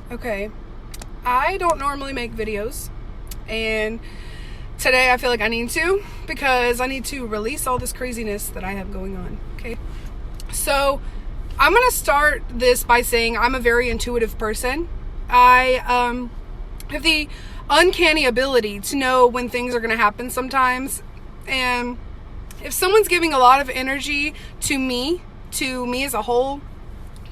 Okay, I don't normally make videos, and today I feel like I need to, because I need to release all this craziness that I have going on. Okay, so I'm gonna start this by saying I'm a very intuitive person. I have the uncanny ability to know when things are gonna happen sometimes, and if someone's giving a lot of energy to me as a whole,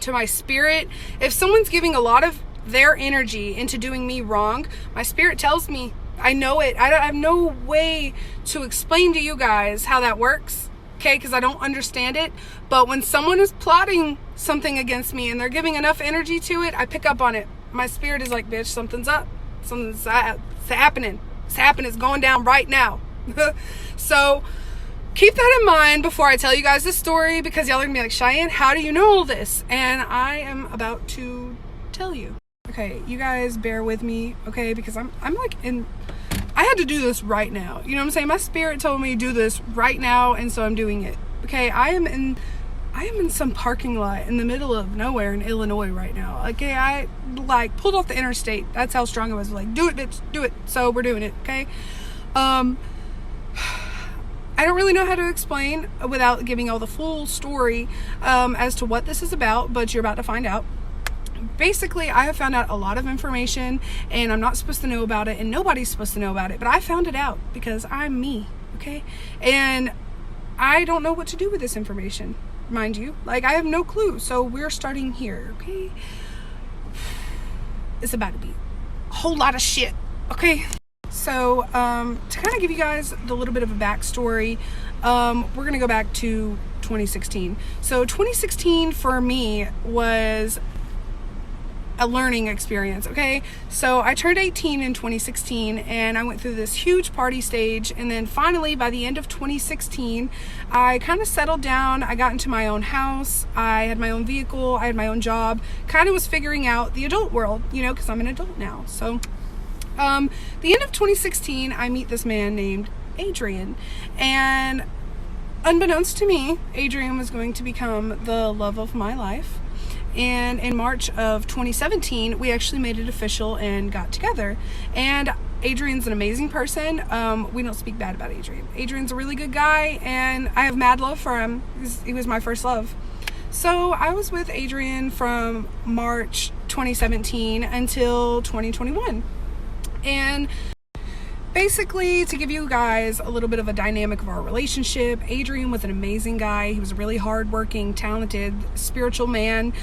to my spirit, if someone's giving a lot of their energy into doing me wrong, my spirit tells me. I know it. I have no way to explain to you guys how that works, okay, because I don't understand it. But when someone is plotting something against me and they're giving enough energy to it, I pick up on it. My spirit is like, bitch, something's up. Something's happening. It's happening. It's going down right now. So keep that in mind before I tell you guys this story, because y'all are gonna be like, Cheyenne, how do you know all this? And I am about to tell you. Okay, you guys bear with me, okay, because I'm like I had to do this right now. You know what I'm saying? My spirit told me to do this right now, and so I'm doing it. Okay, I am in some parking lot in the middle of nowhere in Illinois right now. Okay, I like pulled off the interstate. That's how strong I was. Like, do it, bitch, do it. So we're doing it, okay? I don't really know how to explain without giving all the full story as to what this is about, but you're about to find out. Basically, I have found out a lot of information, and I'm not supposed to know about it, and nobody's supposed to know about it, but I found it out because I'm me, okay? And I don't know what to do with this information, mind you. Like, I have no clue, so we're starting here, okay? It's about to be a whole lot of shit, okay? So, to kind of give you guys the little bit of a backstory, we're going to go back to 2016. So, 2016 for me was a learning experience, okay? So I turned 18 in 2016, and I went through this huge party stage, and then finally by the end of 2016 I kind of settled down. I got into my own house, I had my own vehicle, I had my own job, kind of was figuring out the adult world, you know, because I'm an adult now. So the end of 2016 I meet this man named Adrian, and unbeknownst to me, Adrian was going to become the love of my life. And in March of 2017, we actually made it official and got together. And Adrian's an amazing person. We don't speak bad about Adrian. Adrian's a really good guy, and I have mad love for him. He was my first love. So I was with Adrian from March 2017 until 2021. And basically, to give you guys a little bit of a dynamic of our relationship, Adrian was an amazing guy. He was a really hardworking, talented, spiritual man.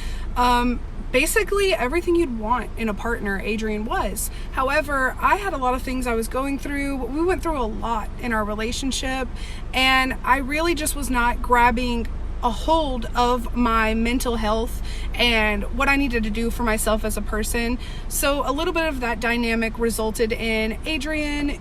Basically, everything you'd want in a partner, Adrian was. However, I had a lot of things I was going through. We went through a lot in our relationship, and I really just was not grabbing a hold of my mental health and what I needed to do for myself as a person. So a little bit of that dynamic resulted in Adrian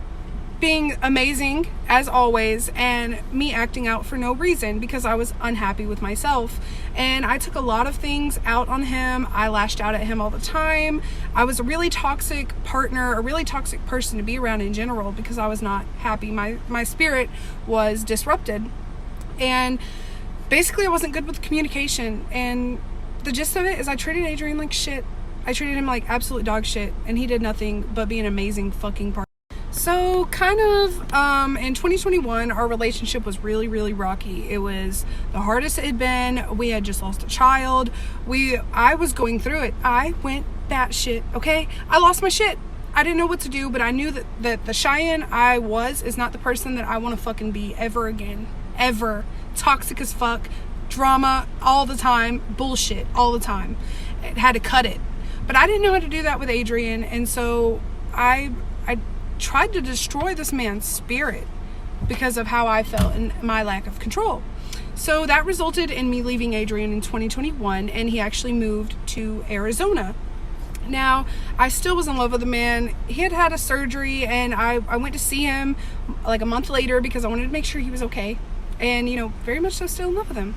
being amazing as always, and me acting out for no reason because I was unhappy with myself. And I took a lot of things out on him. I lashed out at him all the time. I was a really toxic partner, a really toxic person to be around in general, because I was not happy. My spirit was disrupted, and basically I wasn't good with communication. And the gist of it is I treated Adrian like shit. I treated him like absolute dog shit, and he did nothing but be an amazing fucking partner. So kind of in 2021, our relationship was really, really rocky. It was the hardest it had been. We had just lost a child. I was going through it. I went batshit, okay? I lost my shit. I didn't know what to do, but I knew that the Cheyenne I was is not the person that I want to fucking be ever again. Ever. Toxic as fuck. Drama all the time. Bullshit all the time. It had to cut it. But I didn't know how to do that with Adrian, and so I tried to destroy this man's spirit because of how I felt and my lack of control. So that resulted in me leaving Adrian in 2021, and he actually moved to Arizona. Now, I still was in love with the man. He had had a surgery, and I went to see him like a month later because I wanted to make sure he was okay. And, you know, very much so still in love with him.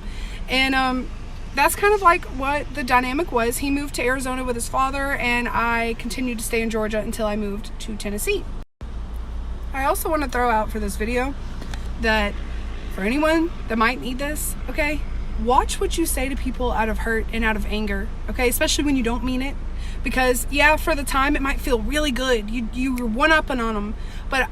And that's kind of like what the dynamic was. He moved to Arizona with his father, and I continued to stay in Georgia until I moved to Tennessee. I also want to throw out for this video that for anyone that might need this, okay, watch what you say to people out of hurt and out of anger, okay, especially when you don't mean it, Because yeah, for the time it might feel really good. You're one-upping on him, but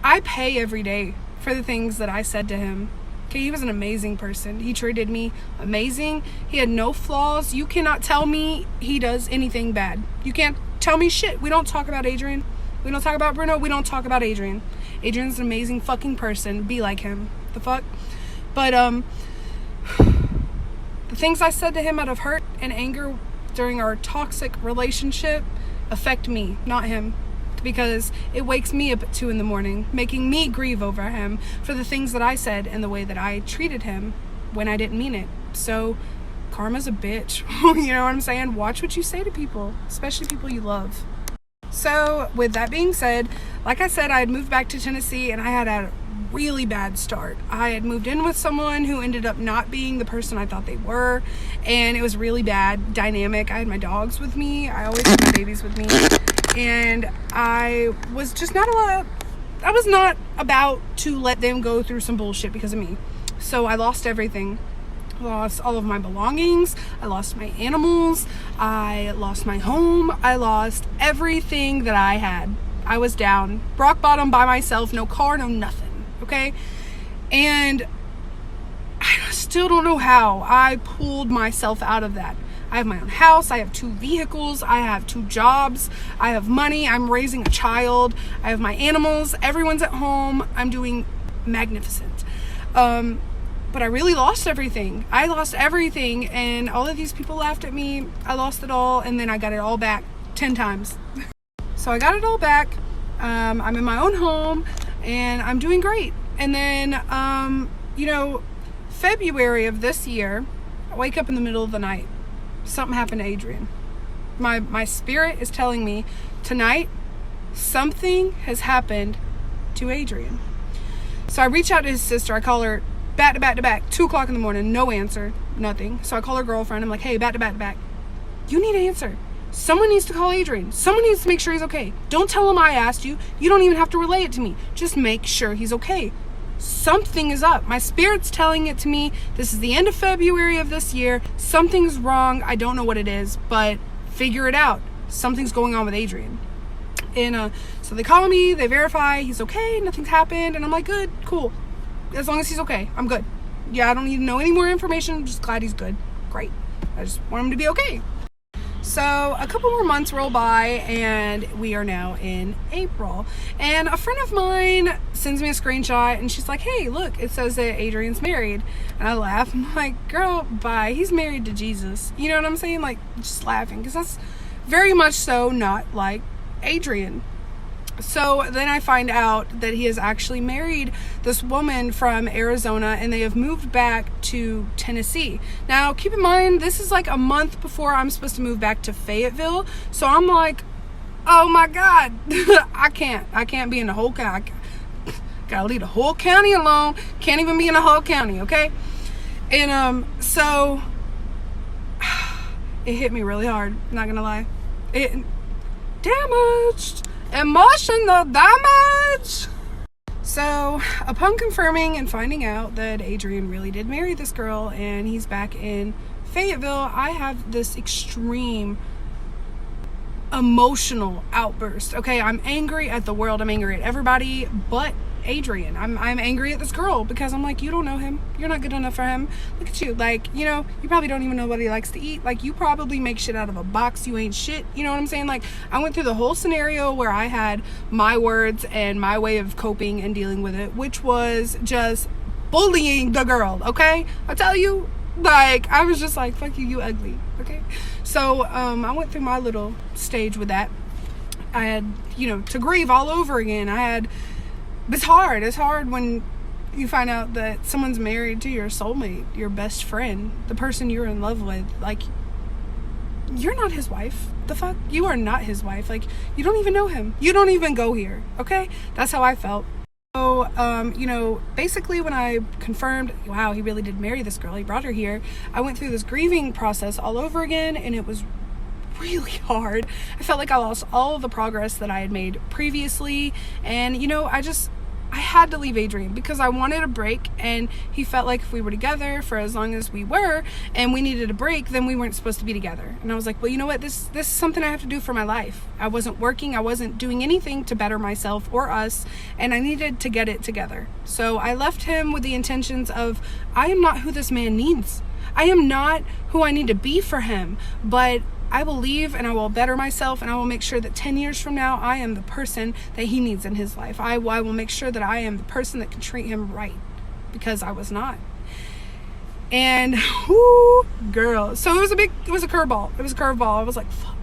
I pay every day for the things that I said to him. Okay, he was an amazing person. He treated me amazing. He had no flaws. You cannot tell me he does anything bad. You can't tell me shit. We don't talk about Adrian. We don't talk about Bruno. We don't talk about Adrian. Adrian's an amazing fucking person. Be like him. The fuck? But, the things I said to him out of hurt and anger during our toxic relationship affect me, not him. Because it wakes me up at 2 a.m, making me grieve over him for the things that I said and the way that I treated him when I didn't mean it. So, karma's a bitch. You know what I'm saying? Watch what you say to people, especially people you love. So, with that being said, like I said, I had moved back to Tennessee and I had a really bad start. I had moved in with someone who ended up not being the person I thought they were, and it was really bad dynamic. I had my dogs with me. I always have my babies with me. And I was just not about to let them go through some bullshit because of me. So I lost everything. I lost all of my belongings. I lost my animals. I lost my home. I lost everything that I had. I was down, rock bottom by myself, no car, no nothing. Okay? And I still don't know how I pulled myself out of that. I have my own house. I have 2 vehicles. I have 2 jobs. I have money. I'm raising a child. I have my animals. Everyone's at home. I'm doing magnificent. But I really lost everything. I lost everything, and all of these people laughed at me. I lost it all, and then I got it all back 10 times. So I got it all back. I'm in my own home, and I'm doing great. And then, February of this year, I wake up in the middle of the night. Something happened to Adrian. My spirit is telling me tonight something has happened to Adrian. So I reach out to his sister. I call her back to back to back, 2 o'clock in the morning, no answer, nothing. So I call her girlfriend. I'm like, hey, back to back to back. You need an answer. Someone needs to call Adrian. Someone needs to make sure he's okay. Don't tell him I asked you. You don't even have to relay it to me. Just make sure he's okay. Something is up. My spirit's telling it to me. This is the end of February of this year. Something's wrong. I don't know what it is, but figure it out. Something's going on with Adrian. And so they call me, they verify he's okay, nothing's happened, and I'm like, good, cool. As long as he's okay, I'm good. Yeah, I don't need to know any more information. I'm just glad he's good. Great. I just want him to be okay. So a couple more months roll by, and we are now in April. And a friend of mine sends me a screenshot, and she's like, hey, look, it says that Adrian's married. And I laugh. I'm like, girl, bye. He's married to Jesus. You know what I'm saying? Like, just laughing, because that's very much so not like Adrian. So then I find out that he has actually married this woman from Arizona, and they have moved back to Tennessee. Now, keep in mind, this is like a month before I'm supposed to move back to Fayetteville. So I'm like, oh my God, I can't be in the whole county. Gotta leave the whole county alone. Can't even be in the whole county, okay? And so it hit me really hard, not gonna lie. It damaged. Emotional damage. So upon confirming and finding out that Adrian really did marry this girl and he's back in Fayetteville, I have this extreme emotional outburst. Okay, I'm angry at the world. I'm angry at everybody but Adrian. I'm angry at this girl because I'm like, you don't know him. You're not good enough for him. Look at you. Like, you probably don't even know what he likes to eat. Like, you probably make shit out of a box. You ain't shit. You know what I'm saying? Like, I went through the whole scenario where I had my words and my way of coping and dealing with it, which was just bullying the girl. Okay, I tell you, like, I was just like, fuck you, you ugly. Okay, so I went through my little stage with that. I had, to grieve all over again. It's hard. It's hard when you find out that someone's married to your soulmate, your best friend, the person you're in love with. Like, you're not his wife. The fuck? You are not his wife. Like, you don't even know him. You don't even go here. Okay? That's how I felt. So, basically when I confirmed, wow, he really did marry this girl, he brought her here, I went through this grieving process all over again, and it was really hard. I felt like I lost all of the progress that I had made previously, and I I had to leave Adrian because I wanted a break, and he felt like if we were together for as long as we were and we needed a break, then we weren't supposed to be together. And I was like, well, you know what, this is something I have to do for my life. I wasn't working, I wasn't doing anything to better myself or us, and I needed to get it together. So I left him with the intentions of, I am not who this man needs. I am not who I need to be for him, but I will leave and I will better myself, and I will make sure that 10 years from now, I am the person that he needs in his life. I will make sure that I am the person that can treat him right, because I was not. And whoo, girl. So it was a curveball. It was a curveball. I was like, fuck.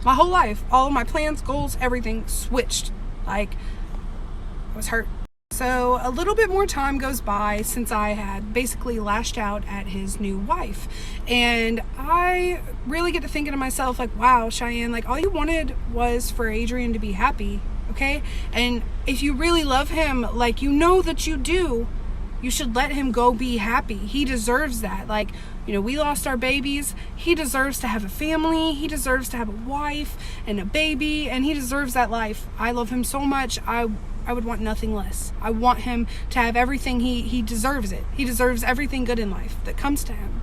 My whole life, all of my plans, goals, everything switched. Like, I was hurt. So a little bit more time goes by since I had basically lashed out at his new wife. And I really get to thinking to myself, like, wow, Cheyenne, like, all you wanted was for Adrian to be happy, okay? And if you really love him, like, you know that you do, you should let him go be happy. He deserves that. Like, you know, we lost our babies. He deserves to have a family. He deserves to have a wife and a baby, and he deserves that life. I love him so much. I would want nothing less. I want him to have everything. He deserves it. He deserves everything good in life that comes to him.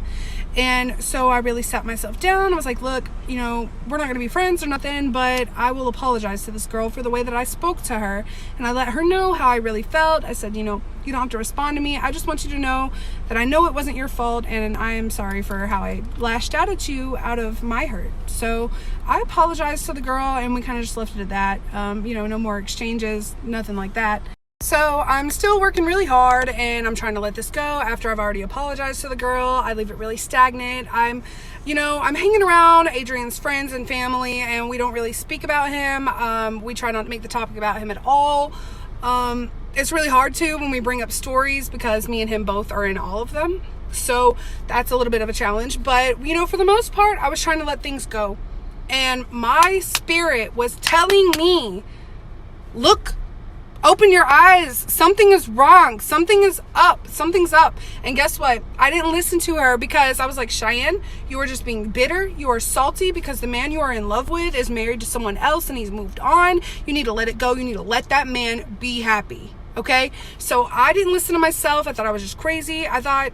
And so I really sat myself down. I was like, look, you know, we're not going to be friends or nothing, but I will apologize to this girl for the way that I spoke to her. And I let her know how I really felt. I said, you know, you don't have to respond to me. I just want you to know that I know it wasn't your fault, and I am sorry for how I lashed out at you out of my hurt. So I apologized to the girl, and we kind of just left it at that. You know, no more exchanges, nothing like that. So I'm still working really hard, and I'm trying to let this go after I've already apologized to the girl. I leave it really stagnant. I'm hanging around Adrian's friends and family, and we don't really speak about him. We try not to make the topic about him at all. It's really hard to when we bring up stories, because me and him both are in all of them. So that's a little bit of a challenge. But, you know, for the most part, I was trying to let things go. And my spirit was telling me, look, open your eyes. Something is wrong. Something is up. Something's up. And guess what? I didn't listen to her, because I was like, Cheyenne, you are just being bitter. You are salty because the man you are in love with is married to someone else and he's moved on. You need to let it go. You need to let that man be happy. Okay? So I didn't listen to myself. I thought I was just crazy. I thought,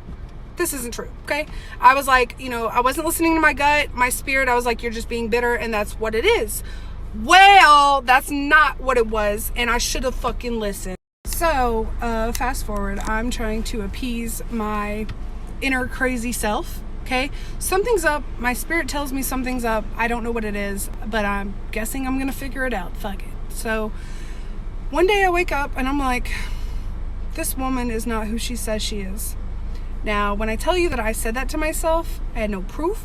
this isn't true. Okay? I was like, you know, I wasn't listening to my gut, my spirit. I was like, you're just being bitter, and that's what it is. Well, that's not what it was, and I should have fucking listened. So, fast forward, I'm trying to appease my inner crazy self, okay? Something's up. My spirit tells me something's up. I don't know what it is, but I'm guessing I'm gonna figure it out. Fuck it. So, one day I wake up, and I'm like, this woman is not who she says she is. Now, when I tell you that I said that to myself, I had no proof.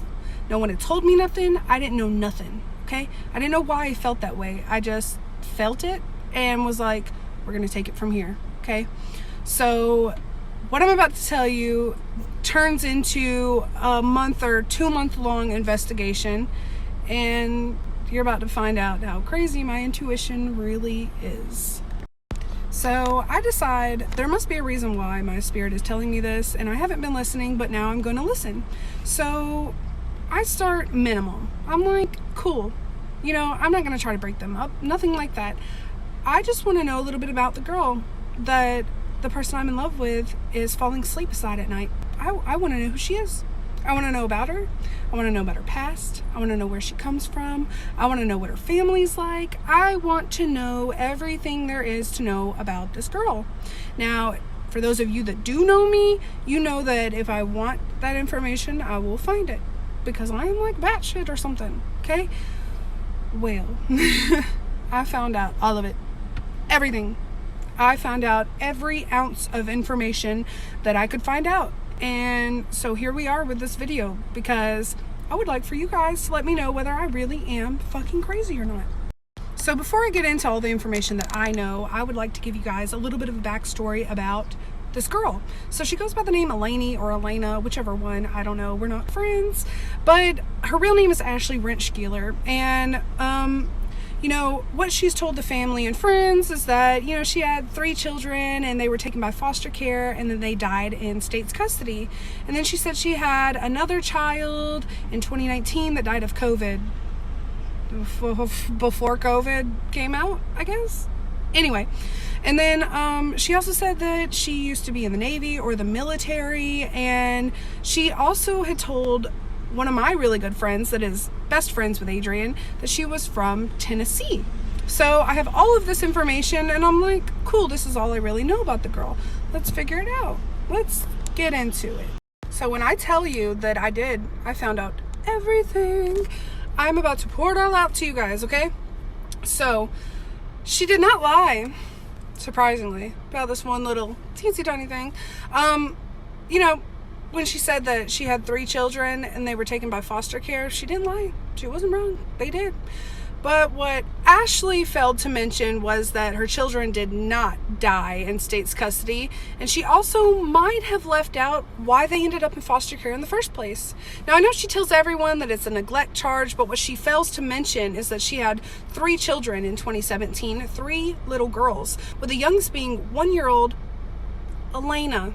No one had told me nothing. I didn't know nothing. Okay? I didn't know why I felt that way. I just felt it and was like, we're going to take it from here. Okay? So what I'm about to tell you turns into a month or 2 month long investigation, and you're about to find out how crazy my intuition really is. So I decide there must be a reason why my spirit is telling me this, and I haven't been listening, but now I'm going to listen. So I start minimal. I'm like, cool. You know, I'm not going to try to break them up. Nothing like that. I just want to know a little bit about the girl that the person I'm in love with is falling asleep beside at night. I want to know who she is. I want to know about her. I want to know about her past. I want to know where she comes from. I want to know what her family's like. I want to know everything there is to know about this girl. Now, for those of you that do know me, you know that if I want that information, I will find it, because I am like batshit or something, okay? Well, I found out all of it. Everything. I found out every ounce of information that I could find out. And so here we are with this video, because I would like for you guys to let me know whether I really am fucking crazy or not. So before I get into all the information that I know, I would like to give you guys a little bit of a backstory about this girl. So she goes by the name Alaynee or Elena, whichever one, I don't know, we're not friends, but her real name is Ashley Rentscheler. And you know, what she's told the family and friends is that, you know, she had 3 children and they were taken by foster care, and then they died in state's custody. And then she said she had another child in 2019 that died of COVID before COVID came out, I guess. Anyway, and then she also said that she used to be in the Navy or the military, and she also had told one of my really good friends that is best friends with Adrian that she was from Tennessee. So I have all of this information, and I'm like, cool, this is all I really know about the girl. Let's figure it out. Let's get into it. So when I tell you that I found out everything, I'm about to pour it all out to you guys, okay? So she did not lie, surprisingly, about this one little teensy tiny thing. When she said that she had 3 children and they were taken by foster care, she didn't lie. She wasn't wrong. They did. But what Ashley failed to mention was that her children did not die in state's custody, and she also might have left out why they ended up in foster care in the first place. Now, I know she tells everyone that it's a neglect charge, but what she fails to mention is that she had 3 children in 2017, 3 little girls, with the youngest being 1-year-old Alaynee.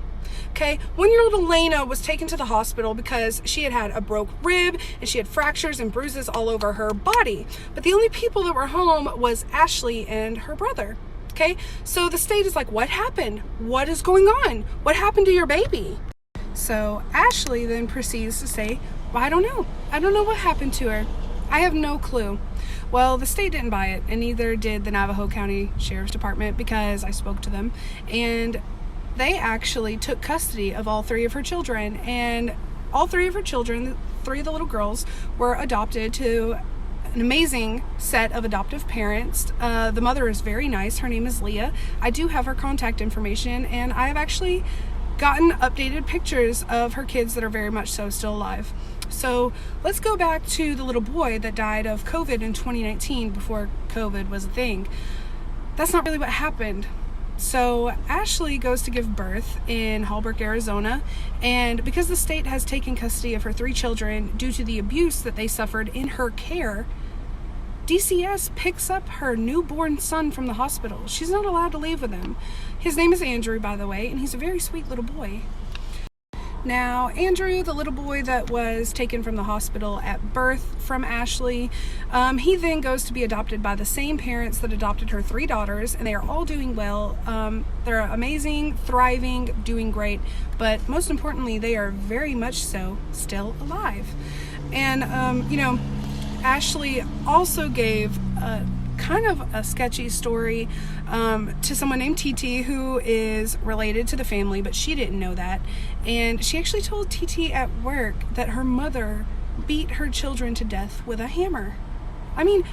Okay, 1-year-old Alaynee was taken to the hospital because she had a broke rib and she had fractures and bruises all over her body. But the only people that were home was Ashley and her brother. Okay, so the state is like, what happened? What is going on? What happened to your baby? So Ashley then proceeds to say, well, I don't know. I don't know what happened to her. I have no clue. Well, the state didn't buy it, and neither did the Navajo County Sheriff's Department, because I spoke to them, and they actually took custody of all 3 of her children, and all 3 of her children, 3 of the little girls, were adopted to an amazing set of adoptive parents. The mother is very nice. Her name is Leah. I do have her contact information, and I have actually gotten updated pictures of her kids that are very much so still alive. So let's go back to the little boy that died of COVID in 2019, before COVID was a thing. That's not really what happened. So Ashley goes to give birth in Hallbrook, Arizona, and because the state has taken custody of her 3 children due to the abuse that they suffered in her care, DCS picks up her newborn son from the hospital. She's not allowed to leave with him. His name is Andrew, by the way, and he's a very sweet little boy. Now, Andrew, the little boy that was taken from the hospital at birth from Ashley, he then goes to be adopted by the same parents that adopted her 3 daughters, and they are all doing well. They're amazing, thriving, doing great, but most importantly, they are very much so still alive. And, Ashley also gave kind of a sketchy story to someone named TT, who is related to the family, but she didn't know that. And she actually told TT at work that her mother beat her children to death with a hammer. I mean,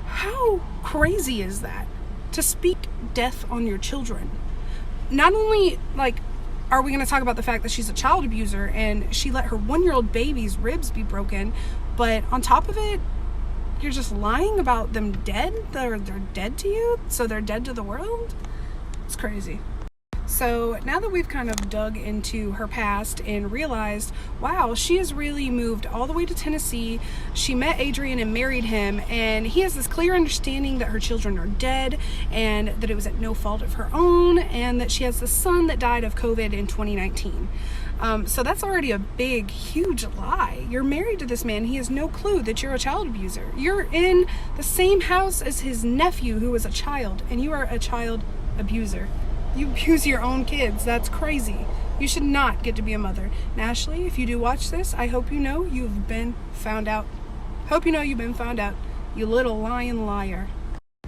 how crazy is that? To speak death on your children. Not only, are we going to talk about the fact that she's a child abuser and she let her 1-year-old baby's ribs be broken, but on top of it, you're just lying about them dead? They're dead to you? So they're dead to the world? It's crazy. So now that we've kind of dug into her past and realized, wow, she has really moved all the way to Tennessee. She met Adrian and married him, and he has this clear understanding that her children are dead and that it was at no fault of her own, and that she has the son that died of COVID in 2019. So that's already a big, huge lie. You're married to this man. He has no clue that you're a child abuser. You're in the same house as his nephew who was a child, and you are a child abuser. You abuse your own kids. That's crazy. You should not get to be a mother. And Ashley, if you do watch this, I hope you know you've been found out. Hope you know you've been found out, you little lying liar.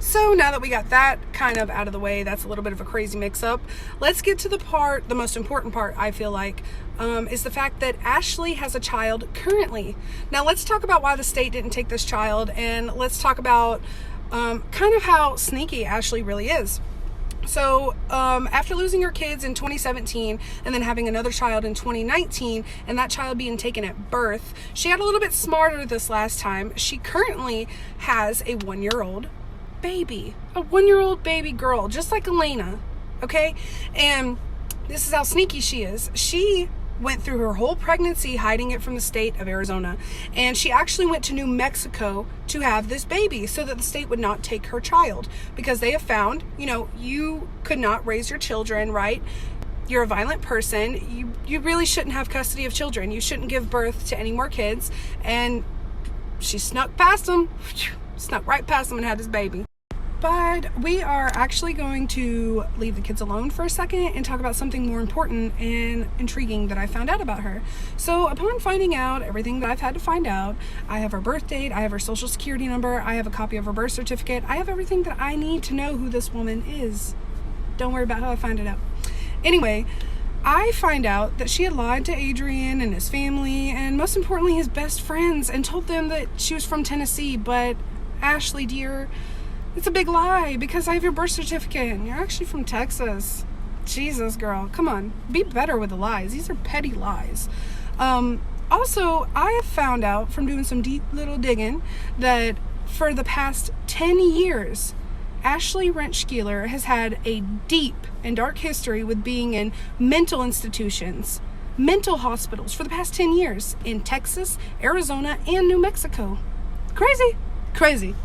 So now that we got that kind of out of the way, that's a little bit of a crazy mix-up, let's get to the most important part, I feel like, is the fact that Ashley has a child currently. Now let's talk about why the state didn't take this child, and let's talk about kind of how sneaky Ashley really is. So after losing her kids in 2017 and then having another child in 2019, and that child being taken at birth, she got a little bit smarter this last time. She currently has a 1-year-old baby, a 1-year-old baby girl, just like Alaynee, okay? And this is how sneaky she is. She went through her whole pregnancy hiding it from the state of Arizona, and she actually went to New Mexico to have this baby so that the state would not take her child, because they have found, you could not raise your children, right? You're a violent person. You really shouldn't have custody of children. You shouldn't give birth to any more kids. And she snuck right past them and had this baby. But we are actually going to leave the kids alone for a second and talk about something more important and intriguing that I found out about her. So upon finding out everything that I've had to find out, I have her birth date, I have her social security number, I have a copy of her birth certificate, I have everything that I need to know who this woman is. Don't worry about how I find it out. Anyway, I find out that she had lied to Adrian and his family, and most importantly his best friends, and told them that she was from Tennessee. But Ashley, dear, it's a big lie, because I have your birth certificate and you're actually from Texas. Jesus, girl, come on, be better with the lies. These are petty lies. Also, I have found out from doing some deep little digging that for the past 10 years, Ashley Rentscheler has had a deep and dark history with being in mental institutions, mental hospitals for the past 10 years in Texas, Arizona, and New Mexico. Crazy.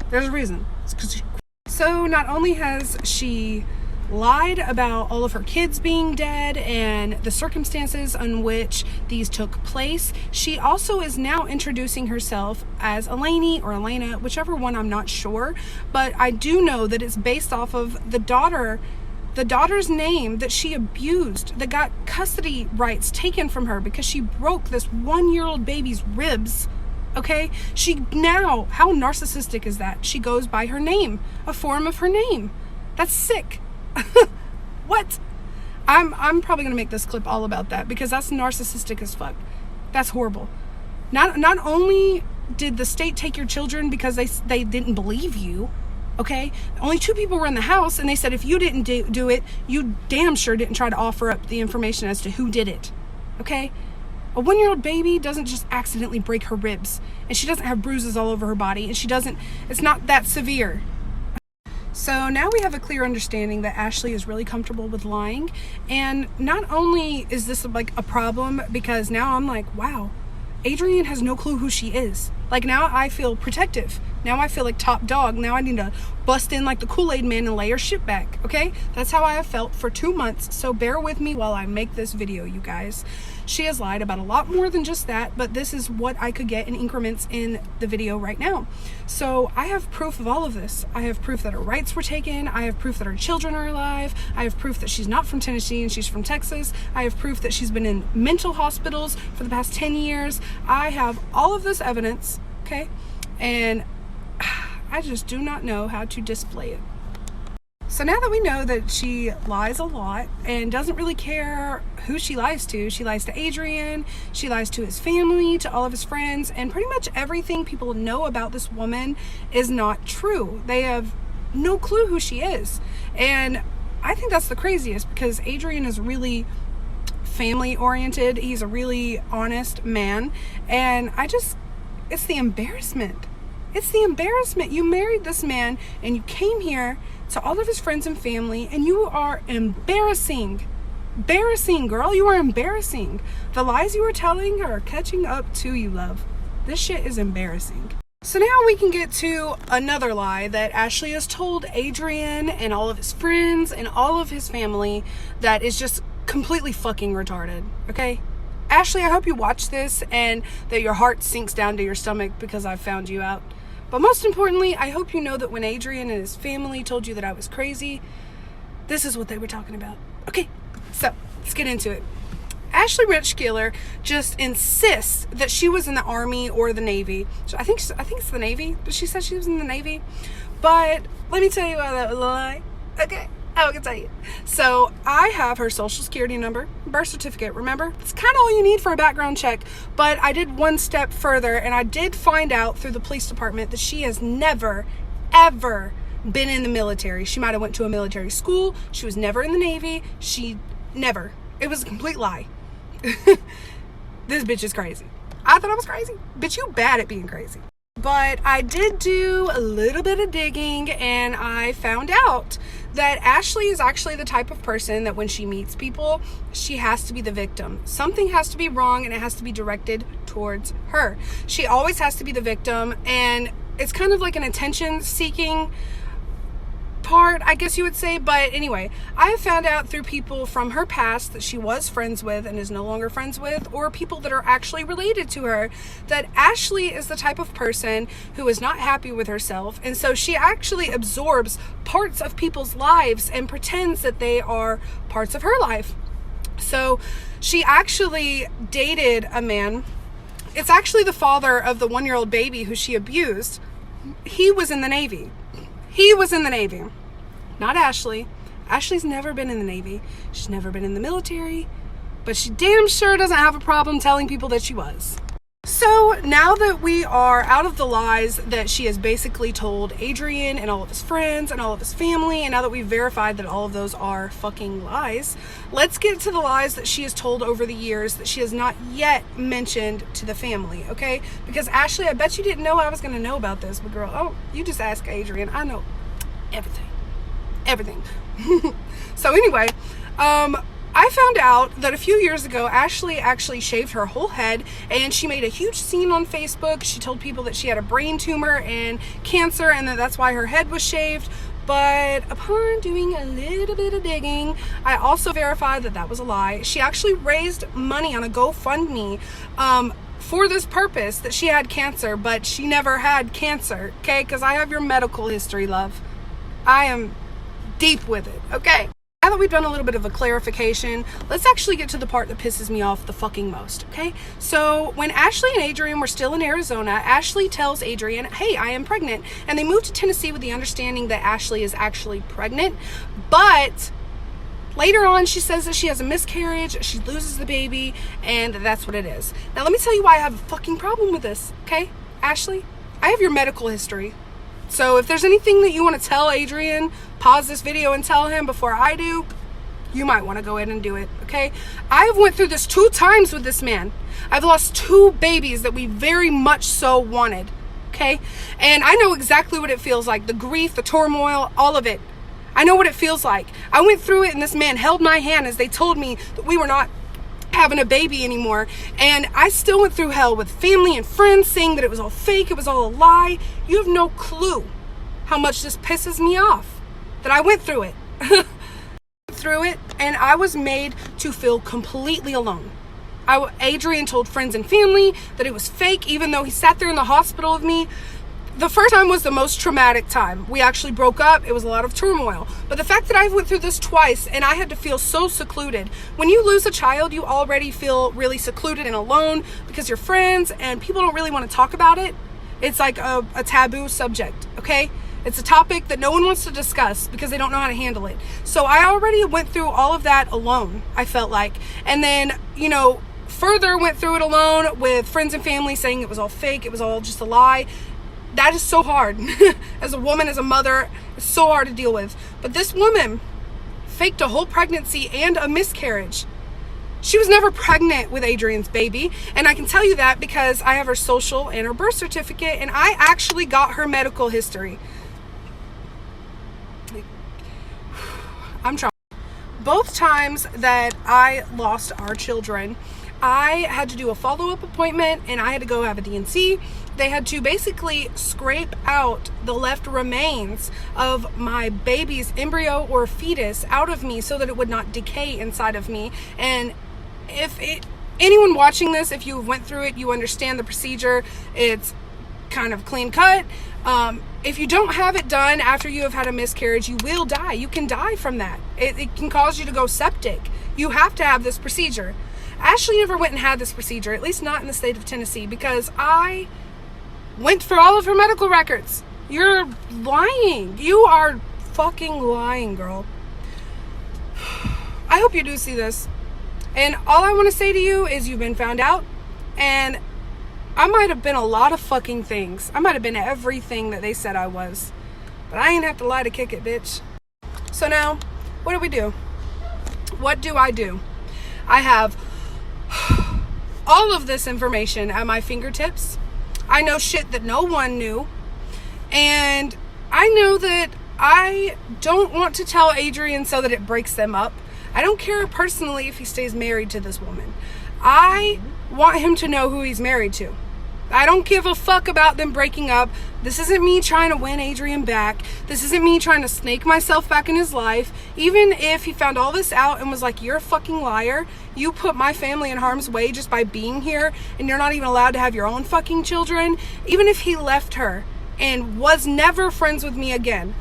There's a reason. It's 'cause So not only has she lied about all of her kids being dead and the circumstances on which these took place, she also is now introducing herself as Alaynee or Elena, whichever one, I'm not sure, but I do know that it's based off of the daughter's name that she abused, that got custody rights taken from her because she broke this 1-year-old baby's ribs. Okay, she now, how narcissistic is that? She goes by her name, a form of her name. That's sick. What? I'm probably gonna make this clip all about that, because that's narcissistic as fuck. That's horrible. Not only did the state take your children because they didn't believe you, okay? Only 2 people were in the house, and they said if you didn't do it, you damn sure didn't try to offer up the information as to who did it, okay? A 1-year-old baby doesn't just accidentally break her ribs, and she doesn't have bruises all over her body, and it's not that severe. So now we have a clear understanding that Ashley is really comfortable with lying, and not only is this like a problem, because now I'm like, wow, Adrian has no clue who she is. Like, now I feel protective. Now I feel like top dog. Now I need to bust in like the Kool-Aid man and lay her shit back, okay? That's how I have felt for 2 months, so bear with me while I make this video, you guys. She has lied about a lot more than just that, but this is what I could get in increments in the video right now. So I have proof of all of this. I have proof that her rights were taken. I have proof that her children are alive. I have proof that she's not from Tennessee and she's from Texas. I have proof that she's been in mental hospitals for the past 10 years. I have all of this evidence, okay? And I just do not know how to display it. So now that we know that she lies a lot and doesn't really care who she lies to Adrian, she lies to his family, to all of his friends, and pretty much everything people know about this woman is not true. They have no clue who she is. And I think that's the craziest, because Adrian is really family oriented. He's a really honest man. And it's the embarrassment. It's the embarrassment. You married this man and you came here to all of his friends and family, and you are embarrassing. Embarrassing, girl. You are embarrassing. The lies you are telling are catching up to you, love. This shit is embarrassing. So now we can get to another lie that Ashley has told Adrian and all of his friends and all of his family that is just completely fucking retarded, okay? Ashley, I hope you watch this and that your heart sinks down to your stomach because I've found you out. But most importantly, I hope you know that when Adrian and his family told you that I was crazy, this is what they were talking about. Okay, so let's get into it. Ashley Rentscheler just insists that she was in the Army or the Navy. So I think it's the Navy, but she said she was in the Navy. But let me tell you why that was a lie. Okay, I can tell you. So I have her social security number, birth certificate, remember? It's kind of all you need for a background check. But I did one step further, and I did find out through the police department that she has never, ever been in the military. She might have went to a military school. She was never in the Navy. She never. It was a complete lie. This bitch is crazy. I thought I was crazy. Bitch, you bad at being crazy. But I did do a little bit of digging, and I found out that Ashley is actually the type of person that when she meets people, she has to be the victim. Something has to be wrong, and it has to be directed towards her. She always has to be the victim, and it's kind of like an attention-seeking part, I guess you would say. But anyway, I have found out through people from her past that she was friends with and is no longer friends with, or people that are actually related to her, that Ashley is the type of person who is not happy with herself, and so she actually absorbs parts of people's lives and pretends that they are parts of her life. So she actually dated a man. It's actually the father of the 1-year-old baby who she abused. He was in the Navy. He was in the Navy. Not Ashley. Ashley's never been in the Navy. She's never been in the military. But she damn sure doesn't have a problem telling people that she was. So now that we are out of the lies that she has basically told Adrian and all of his friends and all of his family, and now that we've verified that all of those are fucking lies, let's get to the lies that she has told over the years that she has not yet mentioned to the family, okay? Because Ashley, I bet you didn't know I was going to know about this, but girl, oh, you just ask Adrian. I know everything. So anyway, I found out that a few years ago, Ashley actually shaved her whole head, and she made a huge scene on Facebook. She told people that she had a brain tumor and cancer, and that that's why her head was shaved. But upon doing a little bit of digging, I also verified that that was a lie. She actually raised money on a GoFundMe for this purpose, that she had cancer, but she never had cancer, okay? Because I have your medical history, love. I am deep with it, okay? Now that we've done a little bit of a clarification, let's actually get to the part that pisses me off the fucking most, okay? So when Ashley and Adrian were still in Arizona, Ashley tells Adrian, hey, I am pregnant. And they moved to Tennessee with the understanding that Ashley is actually pregnant. But later on, she says that she has a miscarriage, she loses the baby, and that's what it is. Now, let me tell you why I have a fucking problem with this, okay? Ashley, I have your medical history. So if there's anything that you want to tell Adrian, pause this video and tell him before I do, you might want to go ahead and do it, okay? I have went through this 2 times with this man. I've lost 2 babies that we very much so wanted, okay? And I know exactly what it feels like, the grief, the turmoil, all of it. I know what it feels like. I went through it, and this man held my hand as they told me that we were not having a baby anymore, and I still went through hell with family and friends saying that it was all fake, it was all a lie. You have no clue how much this pisses me off that I went through it. And I was made to feel completely alone. Adrian told friends and family that it was fake, even though he sat there in the hospital with me. The first time was the most traumatic time. We actually broke up. It was a lot of turmoil. But the fact that I went through this twice and I had to feel so secluded. When you lose a child, you already feel really secluded and alone because your friends and people don't really want to talk about it. It's like a taboo subject, okay? It's a topic that no one wants to discuss because they don't know how to handle it. So I already went through all of that alone, I felt like. And then, further went through it alone with friends and family saying it was all fake, it was all just a lie. That is so hard. As a woman, as a mother, it's so hard to deal with. But this woman faked a whole pregnancy and a miscarriage. She was never pregnant with Adrian's baby. And I can tell you that because I have her social and her birth certificate, and I actually got her medical history. I'm trying. Both times that I lost our children, I had to do a follow-up appointment, and I had to go have a D&C. They had to basically scrape out the left remains of my baby's embryo or fetus out of me so that it would not decay inside of me. And anyone watching this, if you went through it, you understand the procedure. It's kind of clean cut. If you don't have it done after you have had a miscarriage, you will die. You can die from that. It can cause you to go septic. You have to have this procedure. Ashley never went and had this procedure, at least not in the state of Tennessee, because I went for all of her medical records. You're lying. You are fucking lying, girl. I hope you do see this. And all I want to say to you is you've been found out, and I might have been a lot of fucking things. I might have been everything that they said I was. But I ain't have to lie to kick it, bitch. So now, what do we do? What do? I have all of this information at my fingertips. I know shit that no one knew. And I know that I don't want to tell Adrian so that it breaks them up. I don't care personally if he stays married to this woman. I want him to know who he's married to. I don't give a fuck about them breaking up. This isn't me trying to win Adrian back. This isn't me trying to snake myself back in his life. Even if he found all this out and was like, you're a fucking liar, you put my family in harm's way just by being here, and you're not even allowed to have your own fucking children. Even if he left her and was never friends with me again,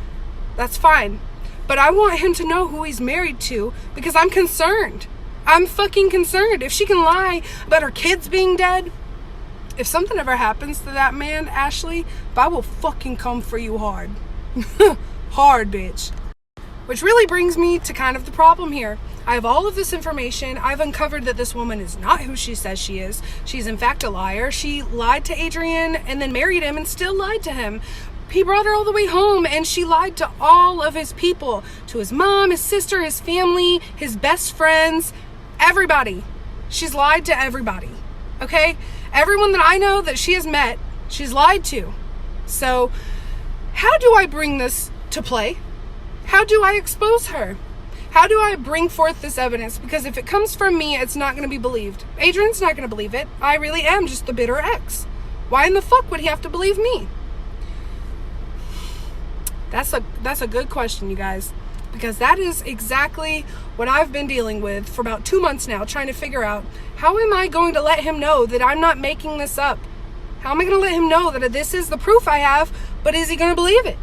that's fine. But I want him to know who he's married to, because I'm concerned. I'm fucking concerned. If she can lie about her kids being dead, if something ever happens to that man, Ashley, I will fucking come for you hard. Hard, bitch. Which really brings me to kind of the problem here. I have all of this information. I've uncovered that this woman is not who she says she is. She's in fact a liar. She lied to Adrian and then married him and still lied to him. He brought her all the way home and she lied to all of his people. To his mom, his sister, his family, his best friends, everybody. She's lied to everybody. Okay? Everyone that I know that she has met, she's lied to. So, how do I bring this to play? How do I expose her? How do I bring forth this evidence? Because if it comes from me, it's not going to be believed. Adrian's not going to believe it. I really am just the bitter ex. Why in the fuck would he have to believe me? That's a good question, you guys. Because that is exactly what I've been dealing with for about 2 months now, trying to figure out, how am I going to let him know that I'm not making this up? How am I going to let him know that this is the proof I have, but is he going to believe it?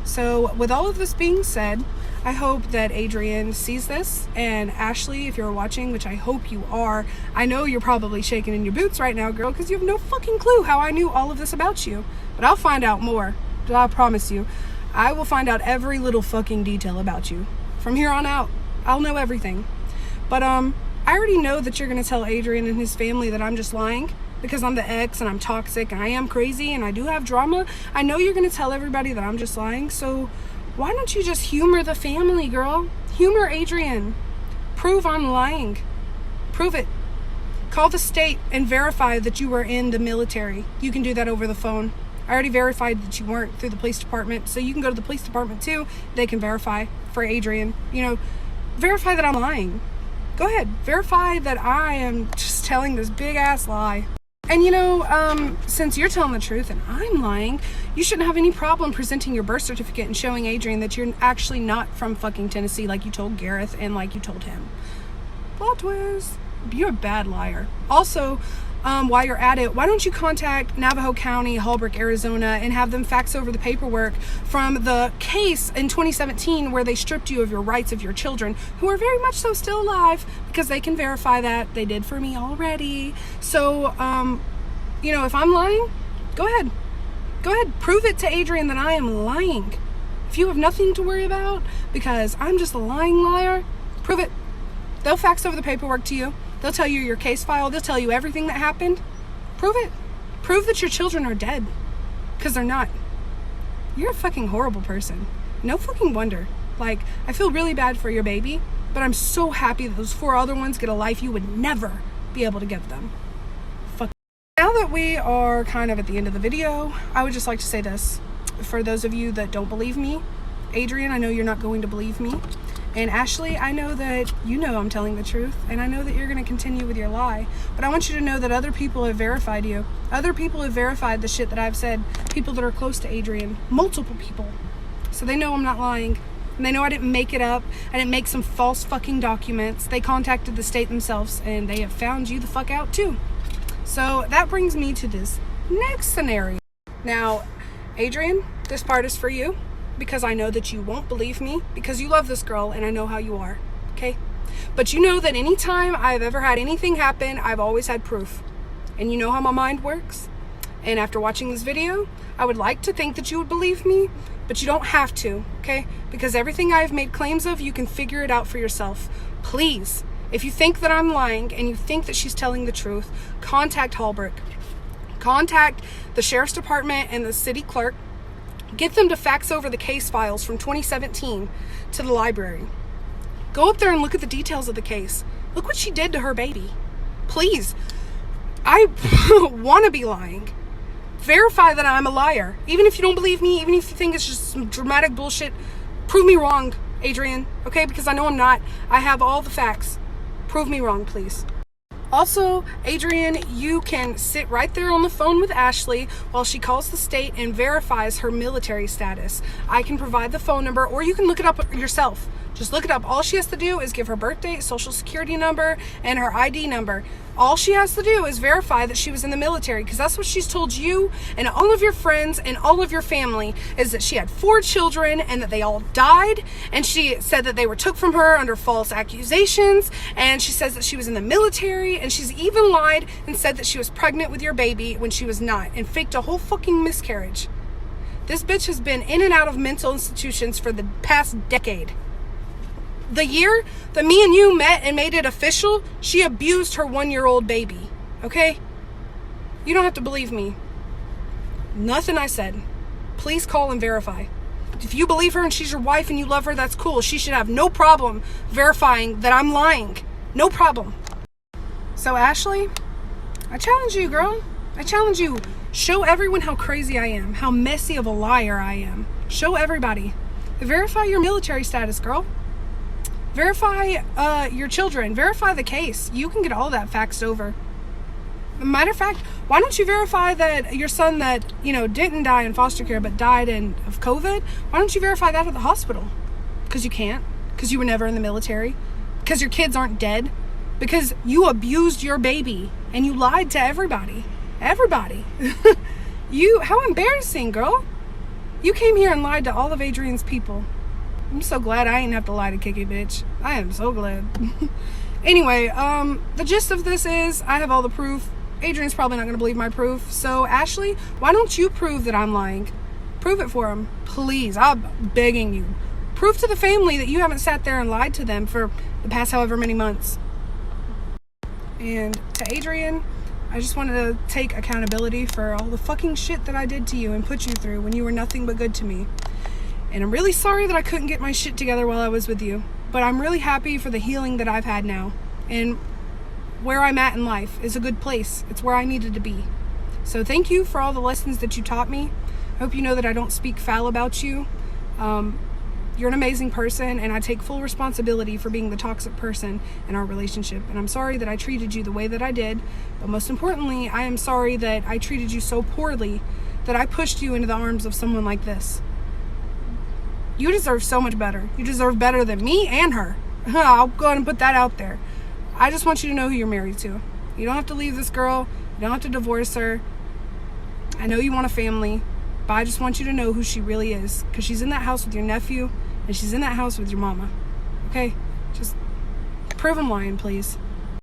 So with all of this being said, I hope that Adrian sees this, and Ashley, if you're watching, which I hope you are, I know you're probably shaking in your boots right now, girl, because you have no fucking clue how I knew all of this about you. But I'll find out more. I promise you. I will find out every little fucking detail about you. From here on out, I'll know everything. But I already know that you're going to tell Adrian and his family that I'm just lying because I'm the ex and I'm toxic and I am crazy and I do have drama. I know you're going to tell everybody that I'm just lying. So why don't you just humor the family, girl? Humor Adrian. Prove I'm lying. Prove it. Call the state and verify that you were in the military. You can do that over the phone. I already verified that you weren't through the police department, so you can go to the police department too. They can verify for Adrian. Verify that I'm lying. Go ahead, verify that I am just telling this big ass lie. And since you're telling the truth and I'm lying, you shouldn't have any problem presenting your birth certificate and showing Adrian that you're actually not from fucking Tennessee like you told Gareth and like you told him. Plot twist. You're a bad liar. Also, while you're at it, why don't you contact Navajo County, Holbrook, Arizona, and have them fax over the paperwork from the case in 2017 where they stripped you of your rights of your children, who are very much so still alive, because they can verify that. They did for me already. So, if I'm lying, go ahead. Go ahead, prove it to Adrian that I am lying. If you have nothing to worry about, because I'm just a lying liar, prove it. They'll fax over the paperwork to you. They'll tell you your case file. They'll tell you everything that happened. Prove it. Prove that your children are dead. Because they're not. You're a fucking horrible person. No fucking wonder. I feel really bad for your baby, but I'm so happy that those 4 other ones get a life you would never be able to give them. Fuck. Now that we are kind of at the end of the video, I would just like to say this. For those of you that don't believe me, Adrian, I know you're not going to believe me. And Ashley, I know that I'm telling the truth, and I know that you're going to continue with your lie, but I want you to know that other people have verified you. Other people have verified the shit that I've said. People that are close to Adrian. Multiple people. So they know I'm not lying. And they know I didn't make it up. I didn't make some false fucking documents. They contacted the state themselves, and they have found you the fuck out too. So that brings me to this next scenario. Now, Adrian, this part is for you. Because I know that you won't believe me, because you love this girl and I know how you are, okay? But you know that anytime I've ever had anything happen, I've always had proof. And you know how my mind works? And after watching this video, I would like to think that you would believe me, but you don't have to, okay? Because everything I've made claims of, you can figure it out for yourself. Please, if you think that I'm lying and you think that she's telling the truth, contact Holbrook. Contact the sheriff's department and the city clerk. Get them to fax over the case files from 2017 to the library. Go up there and look at the details of the case. Look what she did to her baby. Please. I want to be lying. Verify that I'm a liar. Even if you don't believe me, even if you think it's just some dramatic bullshit, prove me wrong, Adrian. Okay? Because I know I'm not. I have all the facts. Prove me wrong, please. Also, Adrian, you can sit right there on the phone with Ashley while she calls the state and verifies her military status. I can provide the phone number, or you can look it up yourself. Just look it up. All she has to do is give her birth date, social security number, and her ID number. All she has to do is verify that she was in the military, because that's what she's told you and all of your friends and all of your family, is that she had 4 children and that they all died. And she said that they were took from her under false accusations. And she says that she was in the military. And she's even lied and said that she was pregnant with your baby when she was not, and faked a whole fucking miscarriage. This bitch has been in and out of mental institutions for the past decade. The year that me and you met and made it official, she abused her 1-year-old baby. Okay? You don't have to believe me. Nothing I said. Please call and verify. If you believe her and she's your wife and you love her, that's cool. She should have no problem verifying that I'm lying. No problem. So Ashley, I challenge you, girl. I challenge you. Show everyone how crazy I am. How messy of a liar I am. Show everybody. Verify your military status, girl. Verify your children. Verify the case. You can get all that faxed over. Matter of fact, why don't you verify that your son that, didn't die in foster care but died of COVID, why don't you verify that at the hospital? Because you can't. Because you were never in the military. Because your kids aren't dead. Because you abused your baby and you lied to everybody. Everybody. How embarrassing, girl. You came here and lied to all of Adrian's people. I'm so glad I ain't have to lie to Kiki, bitch. I am so glad. Anyway, the gist of this is I have all the proof. Adrian's probably not going to believe my proof. So, Ashley, why don't you prove that I'm lying? Prove it for him. Please. I'm begging you. Prove to the family that you haven't sat there and lied to them for the past however many months. And to Adrian, I just wanted to take accountability for all the fucking shit that I did to you and put you through when you were nothing but good to me. And I'm really sorry that I couldn't get my shit together while I was with you. But I'm really happy for the healing that I've had now. And where I'm at in life is a good place. It's where I needed to be. So thank you for all the lessons that you taught me. I hope you know that I don't speak foul about you. You're an amazing person, and I take full responsibility for being the toxic person in our relationship. And I'm sorry that I treated you the way that I did. But most importantly, I am sorry that I treated you so poorly that I pushed you into the arms of someone like this. You deserve so much better. You deserve better than me and her. I'll go ahead and put that out there. I just want you to know who you're married to. You don't have to leave this girl. You don't have to divorce her. I know you want a family, but I just want you to know who she really is, because she's in that house with your nephew and she's in that house with your mama. Okay? Just prove I'm lying, please.